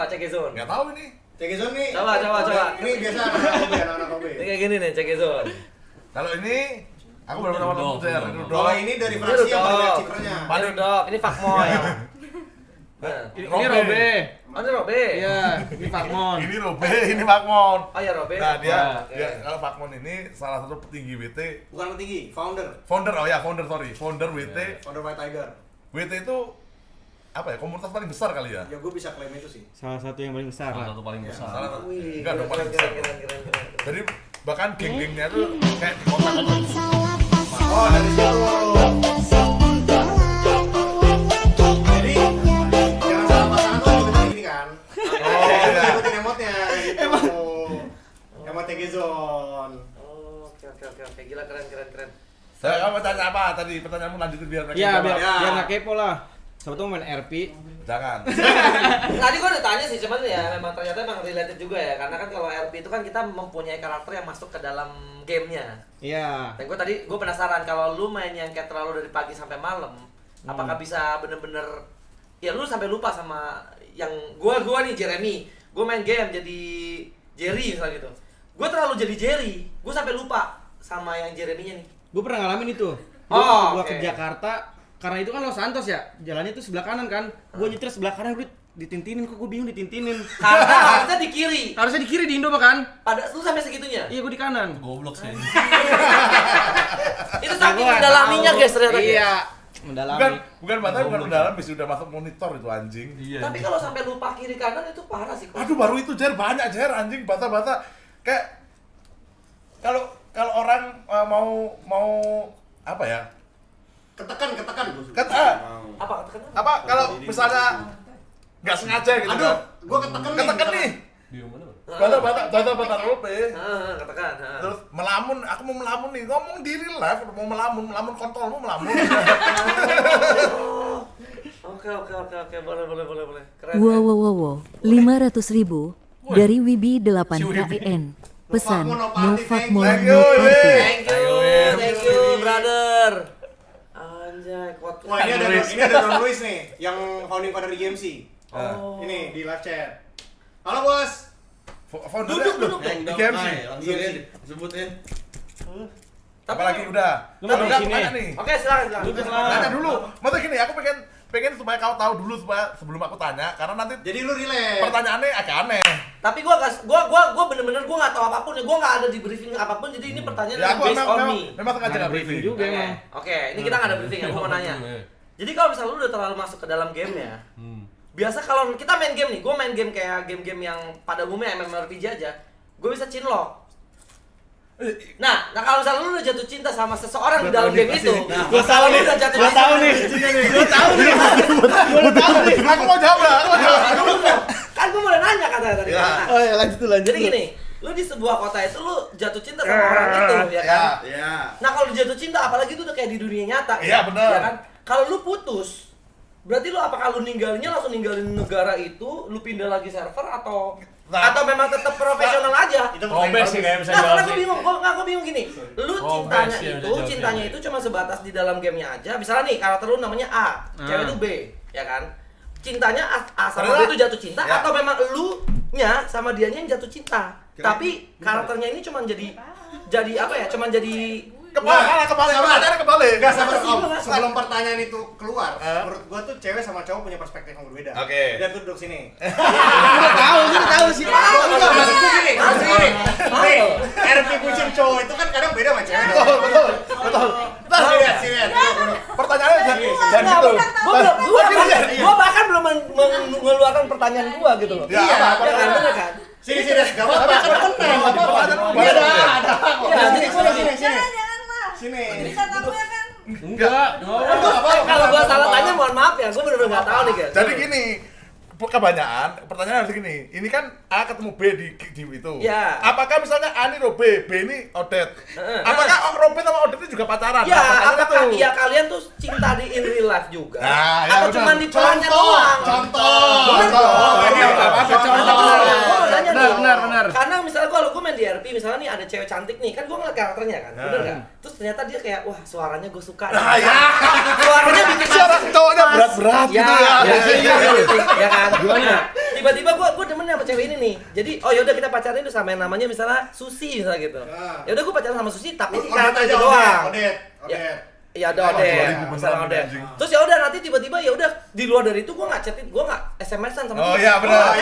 apa? Cekizone. Nggak tahu ini. Cekizone nih. Coba. Ini biasa anak-anak kobe. Ini kayak gini nih Cekizone. Kalau ini aku belum pernah nonton konser. Oh, ini dari fraksi yang paling banyak cipernya. Ini dok, ini Fakmoy. Ini Robe. Oh, ini Robe. Iya, ini Fakmon. Ini Robe, ini Fakmon. Oh ya Robe. Nah dia Oke. kalau Fakmon ini salah satu petinggi WT. Bukan petinggi, founder. Founder Founder WT. Founder White Tiger. WT itu apa ya, komunitas paling besar kali ya? Ya gue bisa klaim itu sih. Salah satu yang paling besar. Salah satu paling besar. Salah satu. Wih, Enggak dong, paling keren. besar. Jadi bahkan geng-gengnya tuh kayak di kota kan. Oh, dari situ. Jadi jangan salah pasangan tuh sebenarnya gini kan. Oh iya. Ikutin emotnya gitu. Emot Cekizone. Oh, oke. Gila keren. Saya kamu tanya apa tadi? Pertanyaanmu lanjutin biar mereka Iya, jawab. biar nggak kepo lah. Siapa tuh main RP? Jangan. Tadi gua udah tanya sih, cuman ya memang ternyata emang related juga ya. Karena kan kalau RP itu kan kita mempunyai karakter yang masuk ke dalam gamenya. Iya. Dan gue penasaran kalau lu main yang kayak terlalu dari pagi sampai malam, apakah bisa bener-bener ya lu sampai lupa sama yang gua nih Jeremy. Gua main game jadi Jerry misalnya gitu. Gua terlalu jadi Jerry, gua sampai lupa sama yang Jeremy-nya nih. Gue pernah ngalamin itu. Oh, Gue oke. ke Jakarta, karena itu kan Los Santos ya, jalannya tuh sebelah kanan kan. Gue nyetir sebelah kanan, gue ditintinin, kok gue bingung ditintinin. Karena harusnya di kiri. Harusnya di kiri di Indo kan? Pada lu sampai segitunya. Iya, gue di kanan. Goblok sih. Itu saking mendalaminya guys ternyata. guys. Iya, mendalami. Bukan batas, bukan dalam, bisa udah masuk monitor itu anjing. Iya. Tapi kalau sampai lupa kiri kanan itu parah sih. Aduh baru itu banyak anjing bata-bata kayak kalau orang mau apa ya? Ketekan. Apa katakan? Apa kalau misalnya nggak sengaja gitu Aduh, kan? gue ketekan nih. Di mana? Bata rope. Katakan. Terus melamun, aku mau melamun nih, ngomong di real life, mau melamun kontolmu melamun. Oke, boleh. Keren. Wow, 500.000 dari Wibi 8KN. Pesan no fuck more Thank no you, party. Thank you, brother. Anjay, kuat. Wah, ini ada Don Luis nih, yang founding father di GMC. Oh. Ini di live chat. Halo, Bos. Duduk. Di KMC. Langsung ya disebutin. Apalagi udah. Lu mau di sini? Tanya nih. Oke, silakan. Tanya dulu. Maksudnya gini, aku pengen supaya kau tahu dulu supaya sebelum aku tanya, karena nanti Jadi lu relate. pertanyaannya agak aneh. Tapi gua bener-bener gua nggak tahu apapun ya, gua nggak ada di briefing apapun, jadi ini pertanyaan Ya aku based on me. memang sengaja Ada nggak briefing. briefing juga emang. Oke, ini kita nggak ada briefing ya, gua mau nanya. Jadi kalau misalnya lu udah terlalu masuk ke dalam gamenya, biasa kalau kita main game nih, gua main game kayak game-game yang pada umumnya MMORPG aja, gua bisa chinlock. Nah kalau misalnya lu udah jatuh cinta sama seseorang di dalam game itu, Gua tahu nih. udah jatuh Gua cinta. tahu nih. Aku mau jawab lah. Kan gua mau nanya katanya tadi. Ya. Oh ya, lanjut. Jadi gini, lu di sebuah kota itu lu jatuh cinta sama orang itu, ya kan? Iya. Nah kalau lu jatuh cinta, apalagi itu udah kayak di dunia nyata. Iya, benar. Ya kan? Kalau lu putus, berarti lu apakah lu ninggalinnya langsung ninggalin negara itu, lu pindah lagi server atau memang tetap profesional aja? Itu Robek sih kayak bisa Nah, jawab karena sih. gue bingung gini. Lu Oh, cintanya best, ya, itu, udah cintanya jawab, itu cuma sebatas di dalam gamenya aja. Misalnya nih, karakter lu namanya A, cewek itu B, ya kan? Cintanya A sama B itu jatuh cinta, Ya. atau memang lu nya sama dianya yang jatuh cinta. Tapi karakternya ini cuma jadi apa ya? Cuma jadi Kebalik. Pertanyaannya kebalik. Enggak sabar Apa sih, Om. Bang? Sebelum pertanyaan itu keluar, menurut gua tuh cewek sama cowok punya perspektif yang berbeda. Oke. Dan tuh duduk sini. Kita tahu sih. Enggak, maksud gua gini. Nih, RP kucing cowok itu kan kadang beda sama cewek. Betul. Sini. Pertanyaannya jangan gitu. Gua bahkan belum mengeluarkan pertanyaan gua gitu loh. Ya, Iya, apa? Ya kan, bener kan? Sini, enggak apa-apa. Kan tenang. Iya, Ada. Ya, Sini. Jangan Sini. bisa tamu ya kan? Enggak. Kalau gua salah tanya mohon maaf ya, gua bener-bener nggak tahu nih guys. Jadi gini, kebanyakan pertanyaan harus gini. Ini kan A ketemu B di itu. Ya. Apakah misalnya A ini Robe, B ini Odet? Apakah Robe sama Odet itu juga pacaran? Ya, Nah, pertanyaannya apakah tuh. ya kalian tuh cinta di in real life juga? Nah, ya atau udah. cuma di perannya doang? Contoh. Bener dong. Ini apa? Benar. Karena misalnya kalau gue main di RP, misalnya nih ada cewek cantik nih, kan gue ngeliat karakternya kan, bener kan? Terus ternyata dia kayak, wah suaranya gue suka. Nah, ya. Suaranya bikin Suara cowoknya berat-berat ya, gitu ya. ya kan? Gimana? tiba-tiba gue demen sama cewek ini nih. Jadi yaudah kita pacaran itu sama yang namanya misalnya Susi misalnya gitu. Yaudah gue pacaran sama Susi tapi karakter itu doang. Ya ada misalnya Odet. Terus ya udah nanti tiba-tiba ya udah di luar dari itu gue nggak chatin, gue nggak SMS-an sama dia. Oh iya benar.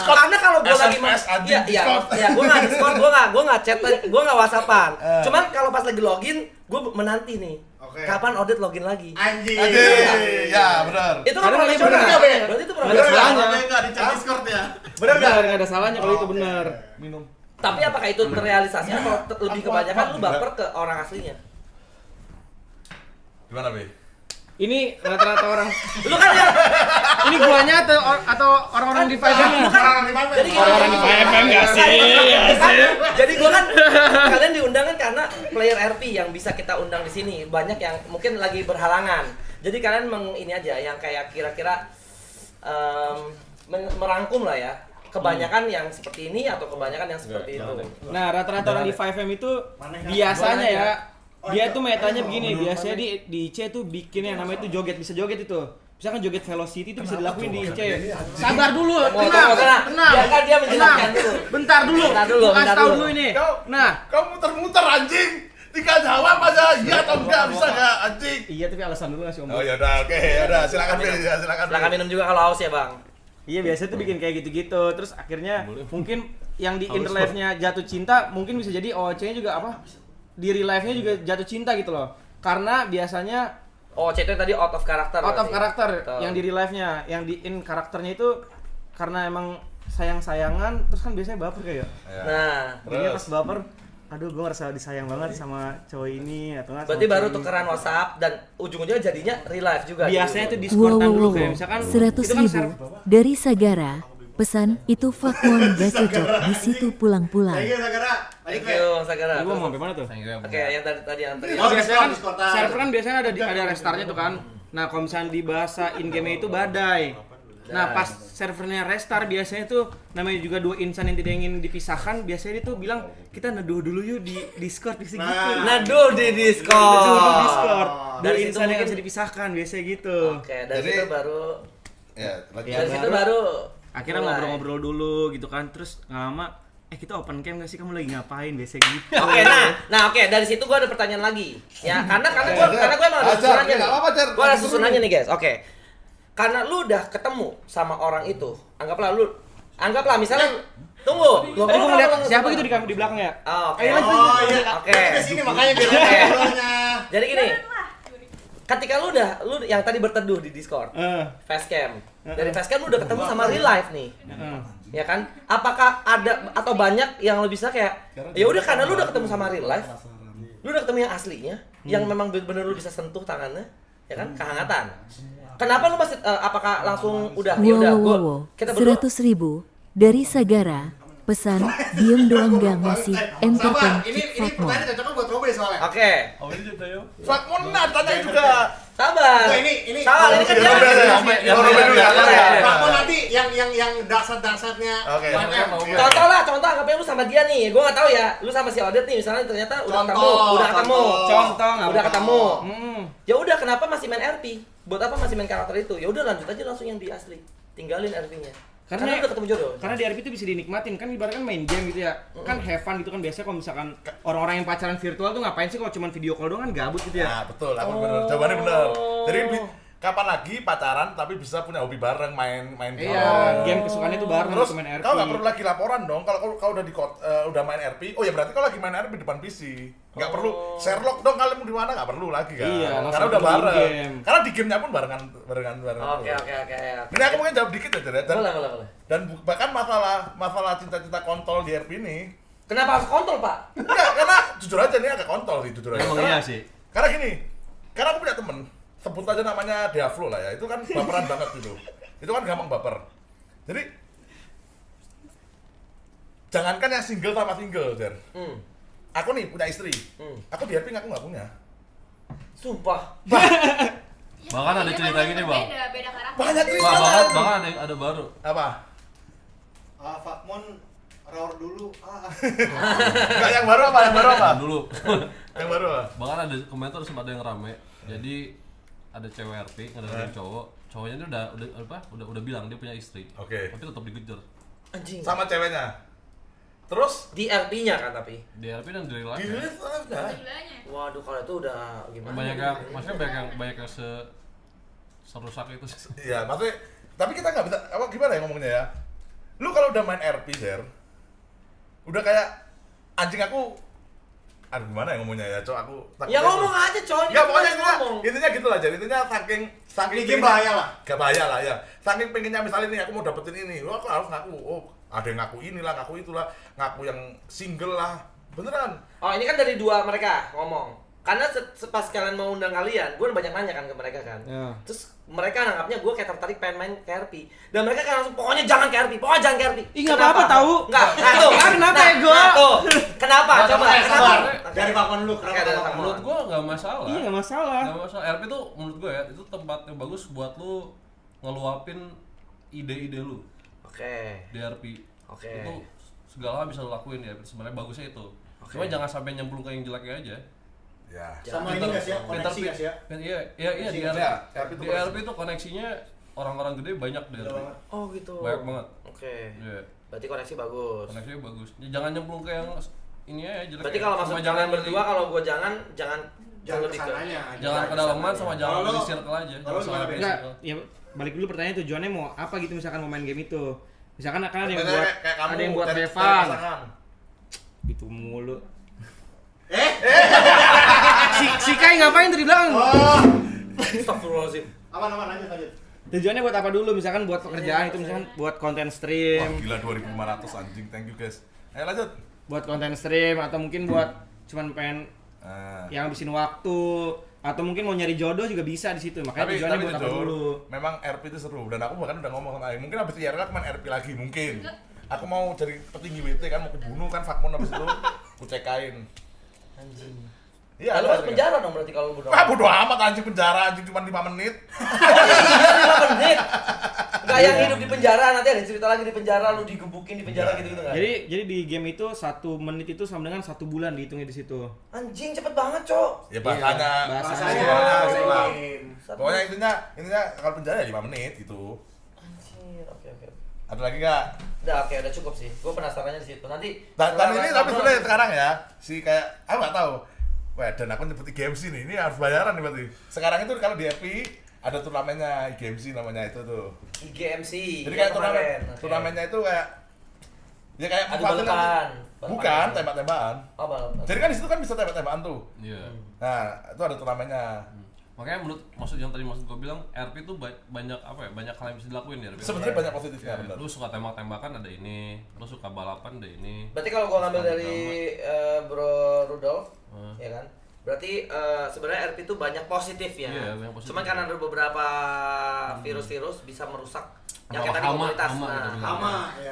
Karena kalau gue lagi gue nggak Discord, gue nggak chat, gue nggak WhatsAppan. Cuman kalau pas lagi login, gue menanti nih. Kapan Odet login lagi? Anjing. Ya benar. Itu kan profesional. Berarti itu Ada salahnya. Enggak di chat Discord ya. Bener nggak ada salahnya kalau itu bener. Minum. Tapi apakah itu terrealisasi atau lebih kebanyakan lu baper ke orang aslinya? Gimana, Be? Ini rata-rata orang. Lu kan ya. Ini guanya atau orang-orang di 5M-nya? Jadi Orang-orang di 5M enggak sih? Jadi gua kan kalian diundang kan karena player RP yang bisa kita undang di sini. Banyak yang mungkin lagi berhalangan. Jadi kalian ini aja yang kayak kira-kira merangkum lah ya. Kebanyakan yang seperti ini atau kebanyakan yang seperti itu. Nah, rata-rata orang di 5M itu biasanya ya dia tuh metanya begini, biasanya di IC tuh bikin yang namanya itu joget, bisa joget itu. Misalkan joget Velocity itu bisa dilakuin di IC. Sabar dulu, tenang. Biarkan dia menjelaskan dulu. Bentar dulu. Kasih tahu dulu ini. Nah, kau muter-muter anjing. Tinggal jawab aja, iya atau enggak, bisa enggak anjing? iya tapi alasan dulu nggak sih Om? Oh ya udah, oke, ya udah silakan Be, silakan. Silakan minum juga kalau haus ya, Bang. Iya biasanya tuh bikin kayak gitu-gitu, terus akhirnya mungkin yang di interlive-nya jatuh cinta, mungkin bisa jadi OOC-nya juga apa? Di real life-nya juga jatuh cinta gitu loh. Karena biasanya OOC itu tadi out of character. Out of character yang di real life-nya, yang di in karakternya itu karena emang sayang-sayangan, terus kan biasanya baper kayak. Nah, jadinya pas baper, aduh gue ngerasa disayang banget sama cowok ini atau enggak. Berarti baru tukeran WhatsApp dan ujung-ujungnya jadinya real life juga. Biasanya tuh Discord-an dulu kayak misalkan 100.000 dari Sagara. Pesan itu Fakmon gak cocok di situ pulang-pulang. Thank you Sagara. Thank you, Sagara. Gue mau sampai mana tuh? Oke, yang tadi yang tadi. Oh, biasanya kan server kan biasanya ada restartnya tuh kan. Nah, kalau misalnya di bahasa in game itu badai. Nah, pas servernya restart biasanya tuh namanya juga dua insan yang tidak ingin dipisahkan, biasanya dia tuh bilang kita neduh dulu yuk di Discord gitu. Neduh di Discord. Neduh di Discord. Dari Dua situ insan yang mungkin bisa dipisahkan biasanya gitu. Oke, dari situ baru dari situ baru- baru Akhirnya mulai. ngobrol-ngobrol dulu gitu kan, terus nggak lama kita open cam gak sih, kamu lagi ngapain biasanya gitu. Oke, oke, dari situ gua ada pertanyaan lagi. Ya, karena gua emang ada susunannya nih. Gua ada susunannya nih, guys. Oke. Karena lu udah ketemu sama orang itu, anggaplah misalnya tunggu. Tadi gua ngeliat siapa gitu di belakang ya? Oh, oke. Oh iya. Oke. Ke sini makanya biar videonya. Jadi gini. Ketika lu yang tadi berteduh di Discord, facecam. Dari facecam lu udah ketemu sama real life nih. Ya kan? Apakah ada atau banyak yang lu bisa kayak ya udah karena lu udah ketemu sama real life. Lu udah ketemu yang aslinya, yang memang benar-benar lu bisa sentuh tangannya, ya kan? Kehangatan. Kenapa lu masih apakah langsung udah ya udah kita berdua 100.000 dari Sagara. Pesan diem doang gak ngasih entertain Sabar, ini Fakmon. pertanyaan cocok buat Robe soalnya. Oke. Fakmon tanya juga. Sabar. Oh, ini salah, ini kan dia. Fakmon nanti yang dasar-dasarnya. Oke. Contoh anggapnya lu sama dia nih. Gua enggak tahu ya. Lu sama si Odet nih misalnya ternyata udah ketemu. Udah ketemu. Ya udah kenapa masih main RP? Buat apa masih main karakter itu? Ya udah lanjut aja langsung yang di asli. Tinggalin RP-nya. Karena udah ketemu jodoh. Karena di RP itu bisa dinikmatin kan, ibaratnya main game gitu ya. Kan have fun gitu kan, biasanya kalau misalkan orang-orang yang pacaran virtual tuh ngapain sih kalau cuma video call doang, kan gabut gitu ya. Nah, betul, aku bener. Jawabannya bener. Jadi kapan lagi pacaran tapi bisa punya hobi bareng main game. Iya, game kesukaannya tuh bareng Terus main RP. kau nggak perlu lagi laporan dong kalau kau udah main RP. Oh ya berarti kau lagi main RP di depan PC. Nggak perlu Sherlock dong kalian di mana, nggak perlu lagi kan. Iya, karena udah bareng. game. Karena di gamenya pun barengan. Oke. Ini aku mungkin jawab dikit aja ya. Boleh. Dan bahkan masalah cinta-cinta kontol di RP ini. Kenapa harus kontol, Pak? Enggak, karena jujur aja nih agak kontol sih jujur aja. Emang iya sih. Karena gini, karena aku punya temen, sebut aja namanya Diaflo lah ya, itu kan baperan banget gitu. Itu kan gampang baper. Jadi jangankan yang single sama single, Jer. Aku nih punya istri. Aku di RP aku nggak punya. Sumpah. Bahkan ada cerita gini, Bang. Beda karakter. Banyak cerita. Bahkan ada baru. Apa? Fakmon roar dulu. Enggak, yang baru apa? Yang baru apa? Dulu. Yang baru apa? Bahkan ada komentar sempat ada yang rame. Jadi ada cewek RP ngadain cowok cowoknya itu udah bilang dia punya istri. Oke. Tapi tetap dikejar. Anjing. Sama ceweknya. Terus Di RP-nya kan tapi. Di RP dan di di lain. release udah. Waduh, kalau itu udah gimana? Banyak gitu? yang, maksudnya banyak yang serusak itu. Iya, maksudnya tapi kita nggak bisa apa gimana ya ngomongnya ya. Lu kalau udah main RP, Zer, udah kayak anjing aku. Aduh gimana ya ngomongnya ya, Cok, aku Ya ngomong aja, coy. Ya pokoknya intinya gitu lah, jadi intinya saking Ini game pengennya- bahaya lah. Gak bahaya lah ya. Saking pengennya misalnya nih aku mau dapetin ini, wah aku harus ngaku. Oh, ada yang ngaku inilah, ngaku itulah, ngaku yang single lah. Beneran. Oh, ini kan dari dua mereka ngomong. Karena pas kalian mau undang kalian, gue banyak nanya kan ke mereka kan. Ya. Terus mereka nanggapnya gue kayak tertarik pengen main KRP. Dan mereka kan langsung pokoknya jangan KRP, pokoknya jangan KRP. Ih, nggak apa-apa tahu. Enggak, nah tuh. Kenapa Nah, ego? nah, tuh. Kenapa? Nah, Coba. sabar, Kenapa? dari Fakon dulu, kenapa Oke, dari Fakon? Fakon. Menurut gua nggak masalah. Iya nggak masalah. Nggak masalah. RP tuh menurut gua ya itu tempat yang bagus buat lu ngeluapin ide-ide lu Oke. di RP. Oke. Itu segala hal bisa lu lakuin ya. Sebenarnya bagusnya itu. Oke. Cuma jangan sampai nyemplung ke yang jeleknya aja. Ya. Sama ini nggak sih ya, koneksi nggak sih ya? Iya di RP. Ya, RP itu Di koneksi. RP tuh koneksinya orang-orang gede banyak di RP. banget. Oh gitu. Banyak banget. Oke. Iya. Berarti koneksi bagus. Koneksinya bagus. Ya, jangan nyemplung ke yang ini aja jelek. Berarti kalau maksud kalian berdua kalau gue jangan Jangan lebih kesananya. jangan kedalaman sama jangan Kalau di lo- circle aja. kalau Jangan gimana, sampai Ben? Enggak, circle. ya balik dulu pertanyaan tujuannya mau apa gitu misalkan mau main game itu. Misalkan akan ada yang Misalnya buat kayak kamu ada yang buat cari Revan. pasangan. Itu mulu. Eh? Si Kai ngapain tadi belakang? Oh. Astagfirullahaladzim. Aman lanjut. Tujuannya buat apa dulu? Misalkan buat pekerjaan itu misalkan buat konten Wah, stream, gila 2500 anjing. Thank you guys. Ayo lanjut. buat konten stream atau mungkin buat cuman pengen Nah, yang habisin waktu atau mungkin mau nyari jodoh juga bisa di situ. Makanya tujuannya buat apa jujur, dulu? memang RP itu seru dan aku bahkan udah ngomong sama Aing, mungkin abis IRL aku main RP lagi mungkin. Aku mau jadi petinggi WT kan, mau kubunuh kan Fakmon abis itu ku cekain. Anjing. Iya, Lalu ada masuk penjara dong berarti kalau lu bodoh. Ah, bodo amat anjing penjara anjing cuma 5 menit. 5 menit. Enggak yang hidup di penjara, nanti ada cerita lagi di penjara lu digebukin di penjara gitu-gitu enggak? Jadi di game itu 1 menit itu sama dengan 1 bulan dihitungnya di situ. Anjing cepet banget, Cok. Ya bahasanya. bahasanya. gitu lah. Satu- Pokoknya intinya kalau penjara ya 5 menit gitu. Anjir, oke. Ada lagi enggak? Udah cukup sih. Gue penasarannya di situ. Nanti Dan ini setelah- tapi sebenarnya sekarang ya, si kayak aku nggak tahu. Wah, dan aku nyebut IGMC nih, ini harus bayaran nih berarti. Sekarang itu kalau di FP ada turnamennya IGMC namanya itu tuh. IGMC. Jadi yang kayak kemarin. Oke. turnamennya itu kayak ya kayak Adu Mufasa balapan. nanti. Balapan. Bukan tembak-tembakan. Oh, balapan. Jadi kan di situ kan bisa tembak-tembakan tuh. Iya. Nah, itu ada turnamennya. Makanya maksud gue bilang RP itu banyak apa ya? Banyak hal yang bisa dilakuin di RP. Sebenarnya banyak positifnya Ya, benar. lu suka tembak-tembakan ada ini, lu suka balapan ada ini. Berarti kalau gua ngambil dari Bro Rudolf, Hmm. ya kan? Berarti sebenarnya RP itu banyak positif ya. Iya, banyak positif. Cuman karena ada beberapa virus-virus bisa merusak yang Sama kayak tadi hama, komunitas. hama Nah, gitu. Sama ya.